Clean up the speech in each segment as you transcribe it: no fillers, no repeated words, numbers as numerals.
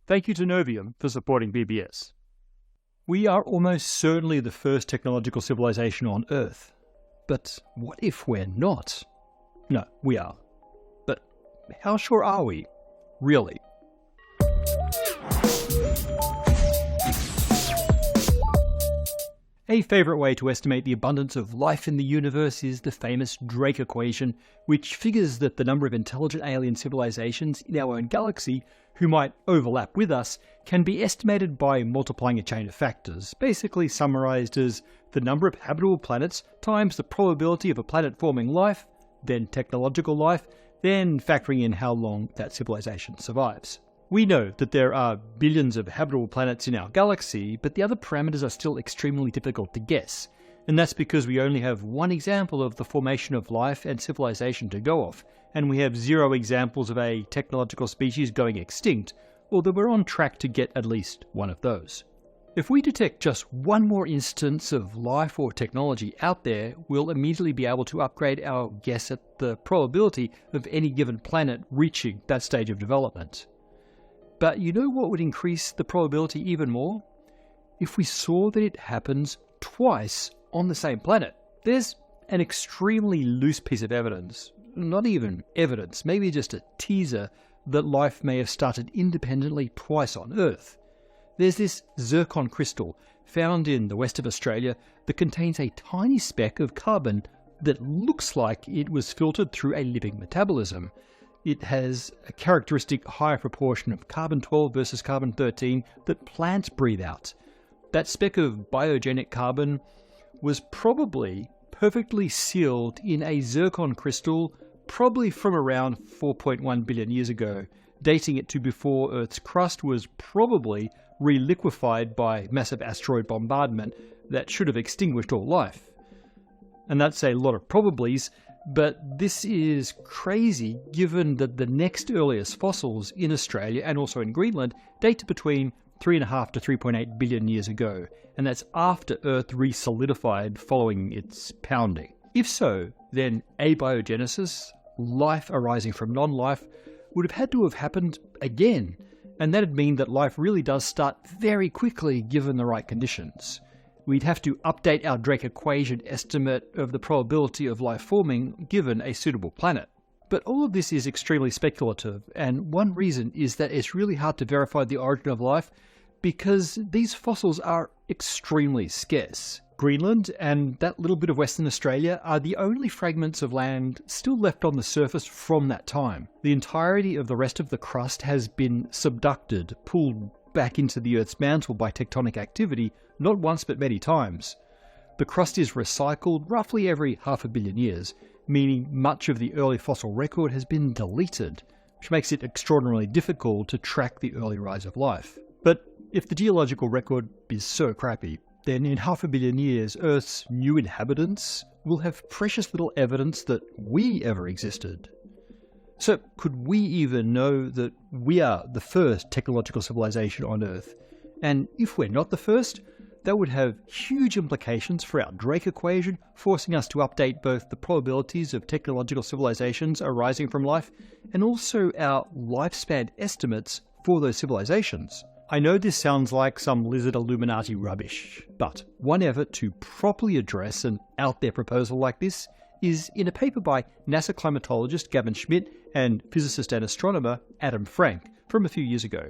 Thank you to Novium for supporting PBS. We are almost certainly the first technological civilization on Earth. But what if we're not? No, we are. But how sure are we, really? A favourite way to estimate the abundance of life in the universe is the famous Drake equation, which figures that the number of intelligent alien civilizations in our own galaxy who might overlap with us can be estimated by multiplying a chain of factors, basically summarised as the number of habitable planets times the probability of a planet forming life, then technological life, then factoring in how long that civilization survives. We know that there are billions of habitable planets in our galaxy, but the other parameters are still extremely difficult to guess, and that's because we only have one example of the formation of life and civilization to go off, and we have 0 examples of a technological species going extinct, although we're on track to get at least one of those. If we detect just one more instance of life or technology out there, we'll immediately be able to upgrade our guess at the probability of any given planet reaching that stage of development. But you know what would increase the probability even more? If we saw that it happens twice on the same planet. There's an extremely loose piece of evidence, not even evidence, maybe just a teaser, that life may have started independently twice on Earth. There's this zircon crystal found in the west of Australia that contains a tiny speck of carbon that looks like it was filtered through a living metabolism. It has a characteristic higher proportion of carbon-12 versus carbon-13 that plants breathe out. That speck of biogenic carbon was probably perfectly sealed in a zircon crystal, probably from around 4.1 billion years ago, dating it to before Earth's crust was probably reliquefied by massive asteroid bombardment that should have extinguished all life. And that's a lot of probablys, but this is crazy given that the next earliest fossils in Australia and also in Greenland date to between 3.5 to 3.8 billion years ago, and that's after Earth re-solidified following its pounding. If so, then abiogenesis, life arising from non-life, would have had to have happened again, and that'd mean that life really does start very quickly given the right conditions. We'd have to update our Drake equation estimate of the probability of life forming given a suitable planet. But all of this is extremely speculative, and one reason is that it's really hard to verify the origin of life because these fossils are extremely scarce. Greenland and that little bit of Western Australia are the only fragments of land still left on the surface from that time. The entirety of the rest of the crust has been subducted, pulled back into the Earth's mantle by tectonic activity, not once but many times. The crust is recycled roughly every 500 million years, meaning much of the early fossil record has been deleted, which makes it extraordinarily difficult to track the early rise of life. But if the geological record is so crappy, then in 500 million years Earth's new inhabitants will have precious little evidence that we ever existed. So could we even know that we are the first technological civilization on Earth? And if we're not the first, that would have huge implications for our Drake equation, forcing us to update both the probabilities of technological civilizations arising from life and also our lifespan estimates for those civilizations. I know this sounds like some lizard Illuminati rubbish, but one effort to properly address an out-there proposal like this is in a paper by NASA climatologist Gavin Schmidt and physicist and astronomer Adam Frank from a few years ago.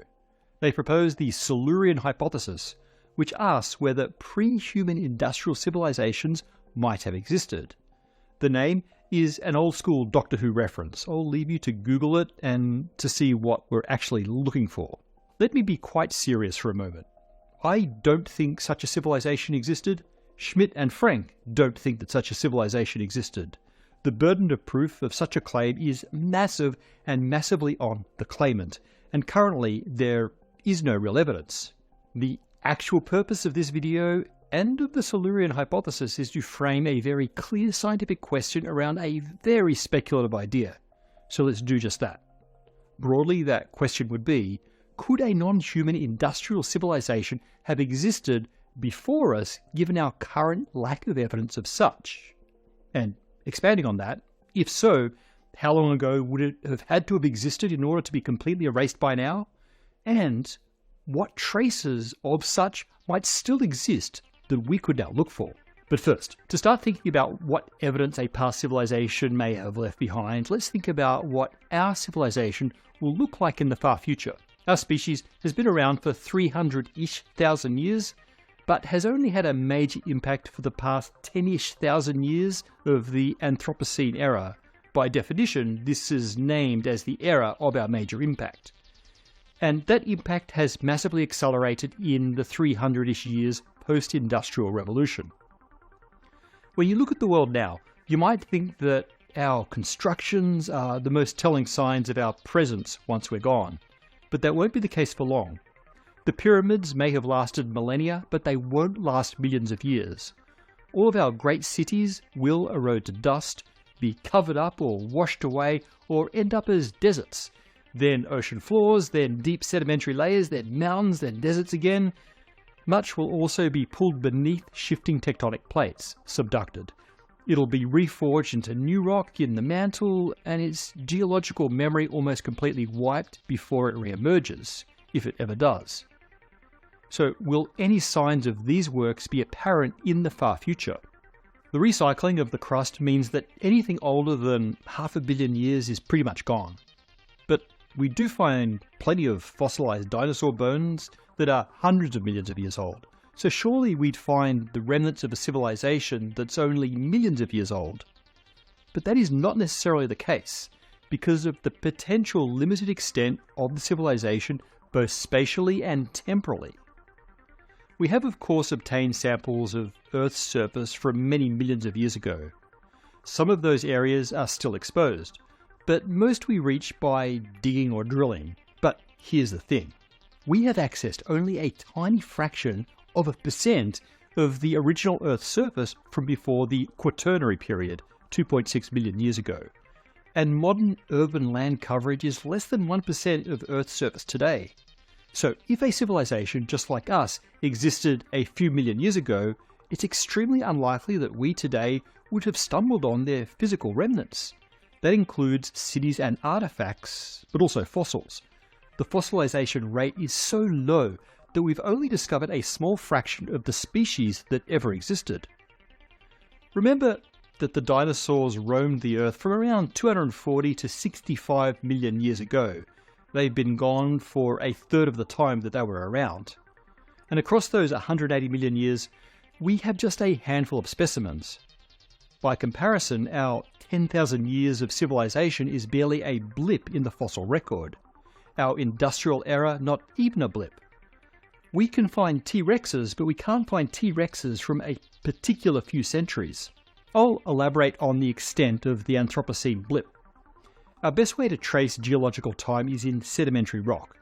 They proposed the Silurian hypothesis, which asks whether pre-human industrial civilizations might have existed. The name is an old-school Doctor Who reference. I'll leave you to Google it and to see what we're actually looking for. Let me be quite serious for a moment. I don't think such a civilization existed. Schmidt and Frank don't think that such a civilization existed. The burden of proof of such a claim is massive and massively on the claimant, and currently there is no real evidence. The actual purpose of this video and of the Silurian hypothesis is to frame a very clear scientific question around a very speculative idea. So let's do just that. Broadly, that question would be, could a non-human industrial civilization have existed before us given our current lack of evidence of such? And expanding on that, if so, how long ago would it have had to have existed in order to be completely erased by now? And what traces of such might still exist that we could now look for. But first, to start thinking about what evidence a past civilization may have left behind, let's think about what our civilization will look like in the far future. Our species has been around for 300-ish thousand years, but has only had a major impact for the past 10-ish thousand years of the Anthropocene era. By definition, this is named as the era of our major impact. And that impact has massively accelerated in the 300-ish years post-industrial revolution. When you look at the world now, you might think that our constructions are the most telling signs of our presence once we're gone. But that won't be the case for long. The pyramids may have lasted millennia, but they won't last millions of years. All of our great cities will erode to dust, be covered up or washed away, or end up as deserts. Then ocean floors, then deep sedimentary layers, then mountains, then deserts again. Much will also be pulled beneath shifting tectonic plates, subducted. It'll be reforged into new rock in the mantle, and its geological memory almost completely wiped before it re-emerges, if it ever does. So will any signs of these works be apparent in the far future? The recycling of the crust means that anything older than 500 million years is pretty much gone. But we do find plenty of fossilized dinosaur bones that are hundreds of millions of years old. So surely we'd find the remnants of a civilization that's only millions of years old. But that is not necessarily the case, because of the potential limited extent of the civilization both spatially and temporally. We have of course obtained samples of Earth's surface from many millions of years ago. Some of those areas are still exposed, but most we reach by digging or drilling. But here's the thing. We have accessed only a tiny fraction of 1% of the original Earth's surface from before the Quaternary period, 2.6 million years ago. And modern urban land coverage is less than 1% of Earth's surface today. So if a civilization just like us existed a few million years ago, it's extremely unlikely that we today would have stumbled on their physical remnants. That includes cities and artifacts, but also fossils. The fossilization rate is so low that we've only discovered a small fraction of the species that ever existed. Remember that the dinosaurs roamed the Earth from around 240 to 65 million years ago. They've been gone for a third of the time that they were around. And across those 180 million years, we have just a handful of specimens. By comparison, our 10,000 years of civilization is barely a blip in the fossil record. Our industrial era, not even a blip. We can find T-Rexes, but we can't find T-Rexes from a particular few centuries. I'll elaborate on the extent of the Anthropocene blip. Our best way to trace geological time is in sedimentary rock.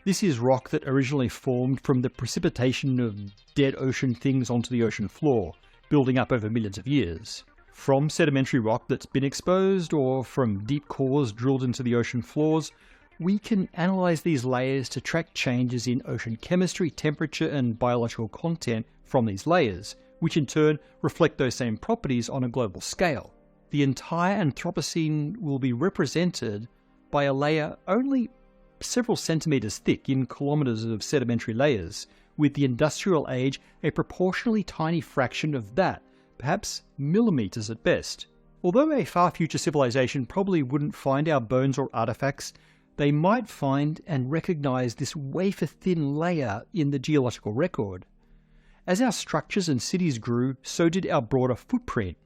This is rock that originally formed from the precipitation of dead ocean things onto the ocean floor, building up over millions of years. From sedimentary rock that's been exposed, or from deep cores drilled into the ocean floors, we can analyze these layers to track changes in ocean chemistry, temperature, and biological content from these layers, which in turn reflect those same properties on a global scale. The entire Anthropocene will be represented by a layer only several centimeters thick in kilometers of sedimentary layers, with the industrial age a proportionally tiny fraction of that, perhaps millimeters at best. Although a far future civilization probably wouldn't find our bones or artifacts, they might find and recognize this wafer-thin layer in the geological record. As our structures and cities grew, so did our broader footprint.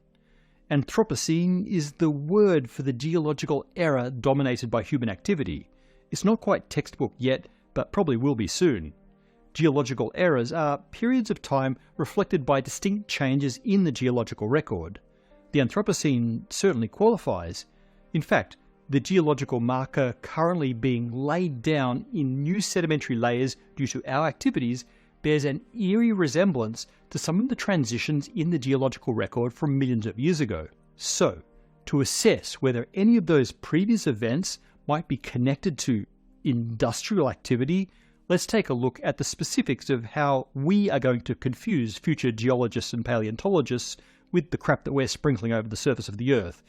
Anthropocene is the word for the geological era dominated by human activity. It's not quite textbook yet, but probably will be soon. Geological eras are periods of time reflected by distinct changes in the geological record. The Anthropocene certainly qualifies. In fact, the geological marker currently being laid down in new sedimentary layers due to our activities bears an eerie resemblance to some of the transitions in the geological record from millions of years ago. So, to assess whether any of those previous events might be connected to industrial activity, let's take a look at the specifics of how we are going to confuse future geologists and paleontologists with the crap that we're sprinkling over the surface of the Earth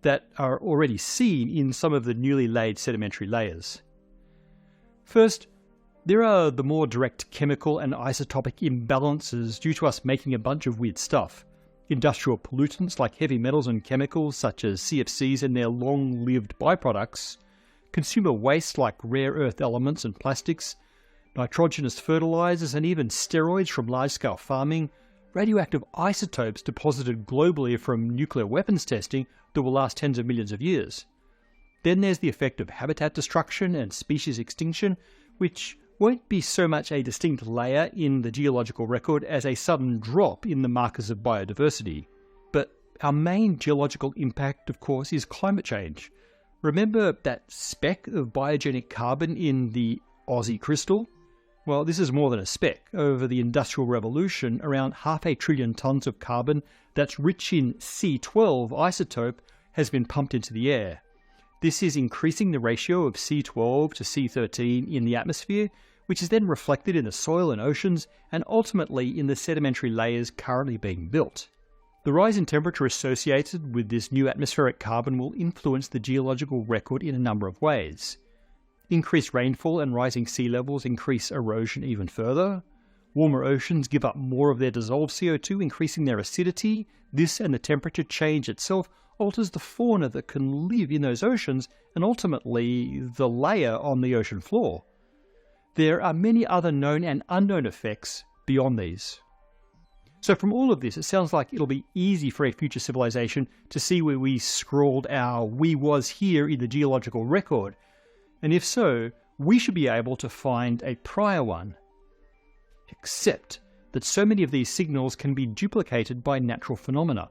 that are already seen in some of the newly laid sedimentary layers. First, There are the more direct chemical and isotopic imbalances due to us making a bunch of weird stuff. Industrial pollutants like heavy metals and chemicals such as CFCs and their long-lived byproducts, consumer waste like rare earth elements and plastics, nitrogenous fertilizers and even steroids from large-scale farming, radioactive isotopes deposited globally from nuclear weapons testing that will last tens of millions of years. Then there's the effect of habitat destruction and species extinction, which won't be so much a distinct layer in the geological record as a sudden drop in the markers of biodiversity. But our main geological impact, of course, is climate change. Remember that speck of biogenic carbon in the Aussie crystal? Well, this is more than a speck. Over the Industrial Revolution, around 500 billion tonnes of carbon that's rich in C12 isotope has been pumped into the air. This is increasing the ratio of C12 to C13 in the atmosphere, which is then reflected in the soil and oceans, and ultimately in the sedimentary layers currently being built. The rise in temperature associated with this new atmospheric carbon will influence the geological record in a number of ways. Increased rainfall and rising sea levels increase erosion even further. Warmer oceans give up more of their dissolved CO2, increasing their acidity. This and the temperature change itself alters the fauna that can live in those oceans and ultimately the layer on the ocean floor. There are many other known and unknown effects beyond these. So from all of this, it sounds like it'll be easy for a future civilization to see where we scrawled our "we was here" in the geological record. And if so, we should be able to find a prior one. Except that so many of these signals can be duplicated by natural phenomena.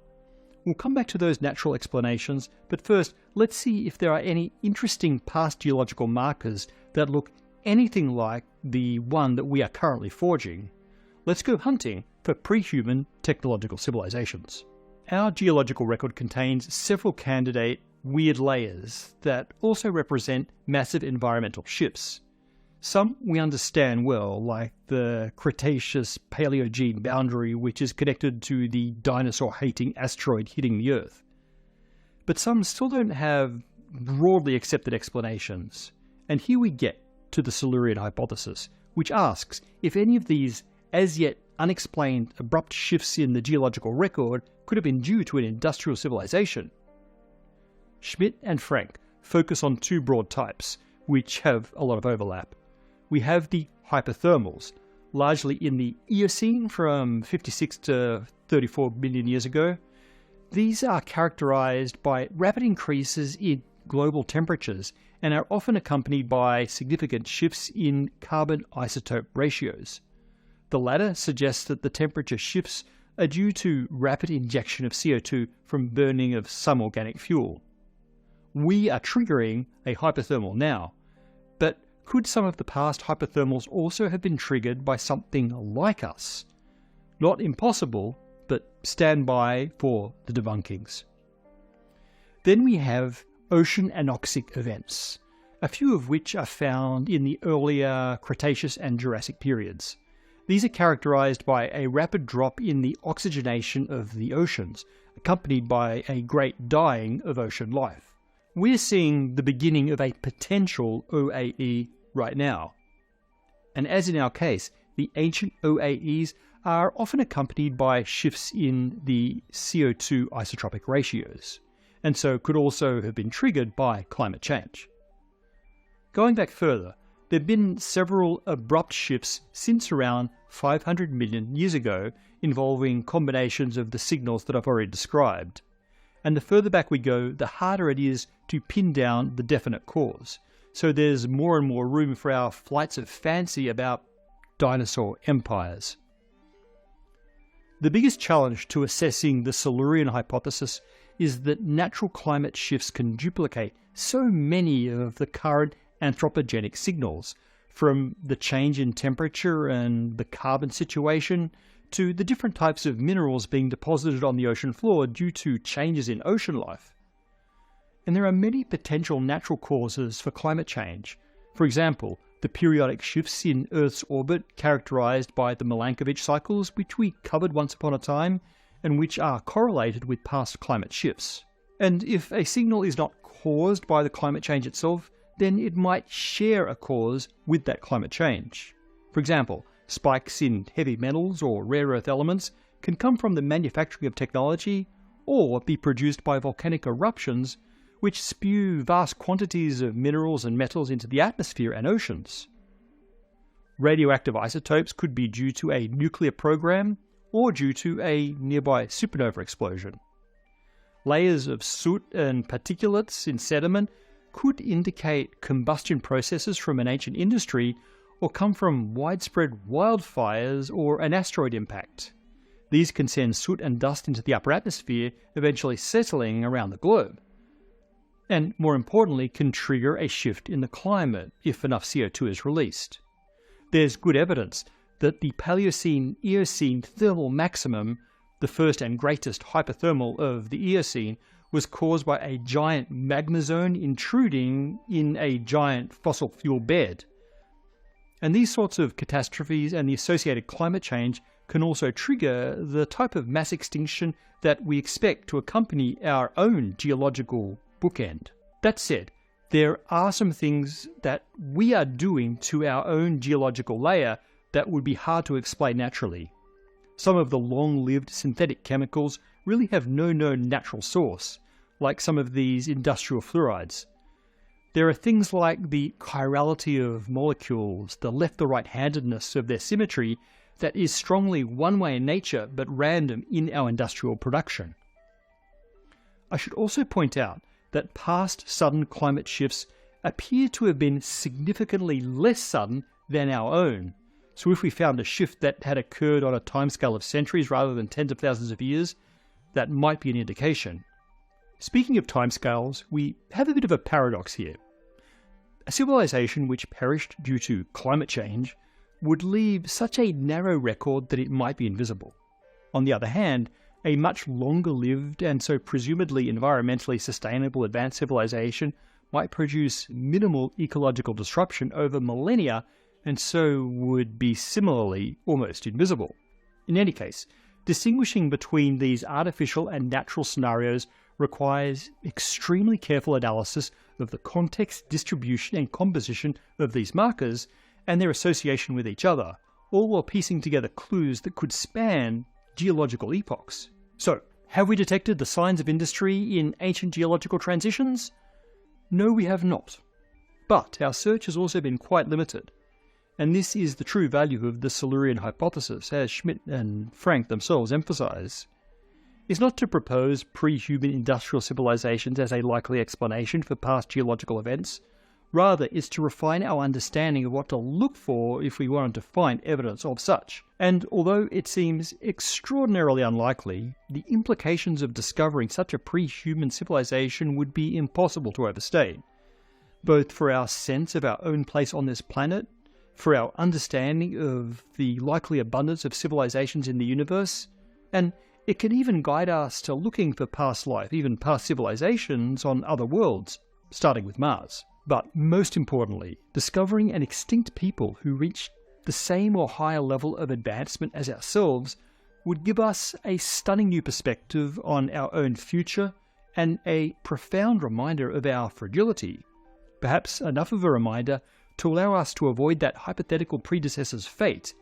We'll come back to those natural explanations, but first, let's see if there are any interesting past geological markers that look anything like the one that we are currently forging. Let's go hunting for pre-human technological civilizations. Our geological record contains several candidate weird layers that also represent massive environmental shifts. Some we understand well, like the Cretaceous-Paleogene boundary, which is connected to the dinosaur-hating asteroid hitting the Earth. But some still don't have broadly accepted explanations. And here we get to the Silurian hypothesis, which asks if any of these as yet unexplained abrupt shifts in the geological record could have been due to an industrial civilization. Schmidt and Frank focus on two broad types, which have a lot of overlap. We have the hypothermals, largely in the Eocene from 56 to 34 million years ago. These are characterized by rapid increases in global temperatures and are often accompanied by significant shifts in carbon isotope ratios. The latter suggests that the temperature shifts are due to rapid injection of CO2 from burning of some organic fuel. We are triggering a hypothermal now, but could some of the past hypothermals also have been triggered by something like us? Not impossible, but stand by for the debunkings. Then we have ocean anoxic events, a few of which are found in the earlier Cretaceous and Jurassic periods. These are characterized by a rapid drop in the oxygenation of the oceans, accompanied by a great dying of ocean life. We're seeing the beginning of a potential OAE right now. And as in our case, the ancient OAEs are often accompanied by shifts in the CO2 isotropic ratios, and so could also have been triggered by climate change. Going back further, there have been several abrupt shifts since around 500 million years ago involving combinations of the signals that I've already described. And the further back we go, the harder it is to pin down the definite cause. So there's more and more room for our flights of fancy about dinosaur empires. The biggest challenge to assessing the Silurian hypothesis is that natural climate shifts can duplicate so many of the current anthropogenic signals, from the change in temperature and the carbon situation to the different types of minerals being deposited on the ocean floor due to changes in ocean life. And there are many potential natural causes for climate change. For example, the periodic shifts in Earth's orbit characterized by the Milankovitch cycles, which we covered once upon a time, and which are correlated with past climate shifts. And if a signal is not caused by the climate change itself, then it might share a cause with that climate change. For example, spikes in heavy metals or rare earth elements can come from the manufacturing of technology or be produced by volcanic eruptions which spew vast quantities of minerals and metals into the atmosphere and oceans. Radioactive isotopes could be due to a nuclear program or due to a nearby supernova explosion. Layers of soot and particulates in sediment could indicate combustion processes from an ancient industry or come from widespread wildfires or an asteroid impact. These can send soot and dust into the upper atmosphere, eventually settling around the globe. And more importantly, can trigger a shift in the climate if enough CO2 is released. There's good evidence that the Paleocene-Eocene thermal maximum, the first and greatest hypothermal of the Eocene, was caused by a giant magma zone intruding in a giant fossil fuel bed. And these sorts of catastrophes and the associated climate change can also trigger the type of mass extinction that we expect to accompany our own geological bookend. That said, there are some things that we are doing to our own geological layer that would be hard to explain naturally. Some of the long-lived synthetic chemicals really have no known natural source, like some of these industrial fluorides. There are things like the chirality of molecules, the left or right-handedness of their symmetry that is strongly one-way in nature but random in our industrial production. I should also point out that past sudden climate shifts appear to have been significantly less sudden than our own. So if we found a shift that had occurred on a timescale of centuries rather than tens of thousands of years, that might be an indication. Speaking of timescales, we have a bit of a paradox here. A civilization which perished due to climate change would leave such a narrow record that it might be invisible. On the other hand, a much longer-lived and so presumably environmentally sustainable advanced civilization might produce minimal ecological disruption over millennia and so would be similarly almost invisible. In any case, distinguishing between these artificial and natural scenarios requires extremely careful analysis of the context, distribution and composition of these markers and their association with each other, all while piecing together clues that could span geological epochs. So, have we detected the signs of industry in ancient geological transitions? No, we have not. But our search has also been quite limited. And this is the true value of the Silurian hypothesis, as Schmidt and Frank themselves emphasize. It's not to propose pre-human industrial civilizations as a likely explanation for past geological events. Rather, it's to refine our understanding of what to look for if we wanted to find evidence of such. And although it seems extraordinarily unlikely, the implications of discovering such a pre-human civilization would be impossible to overstate, both for our sense of our own place on this planet, for our understanding of the likely abundance of civilizations in the universe, and it can even guide us to looking for past life, even past civilizations on other worlds, starting with Mars. But most importantly, discovering an extinct people who reached the same or higher level of advancement as ourselves would give us a stunning new perspective on our own future and a profound reminder of our fragility. Perhaps enough of a reminder to allow us to avoid that hypothetical predecessor's fate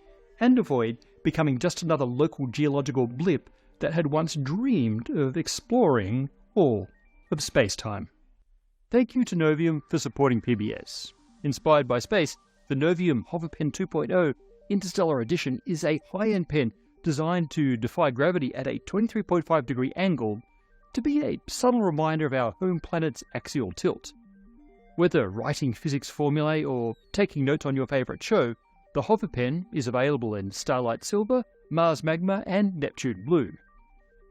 and avoid becoming just another local geological blip that had once dreamed of exploring all of space-time. Thank you to Novium for supporting PBS. Inspired by space, the Novium HoverPen 2.0 Interstellar Edition is a high-end pen designed to defy gravity at a 23.5 degree angle to be a subtle reminder of our home planet's axial tilt. Whether writing physics formulae or taking notes on your favourite show, the HoverPen is available in Starlight Silver, Mars Magma and Neptune Blue.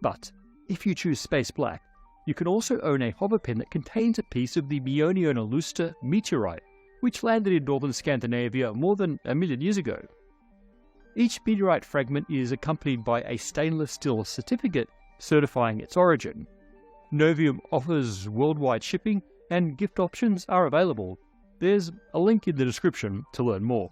But if you choose Space Black, you can also own a HoverPen that contains a piece of the Meoniona meteorite, which landed in northern Scandinavia more than 1 million years ago. Each meteorite fragment is accompanied by a stainless steel certificate certifying its origin. Novium offers worldwide shipping and gift options are available. There's a link in the description to learn more.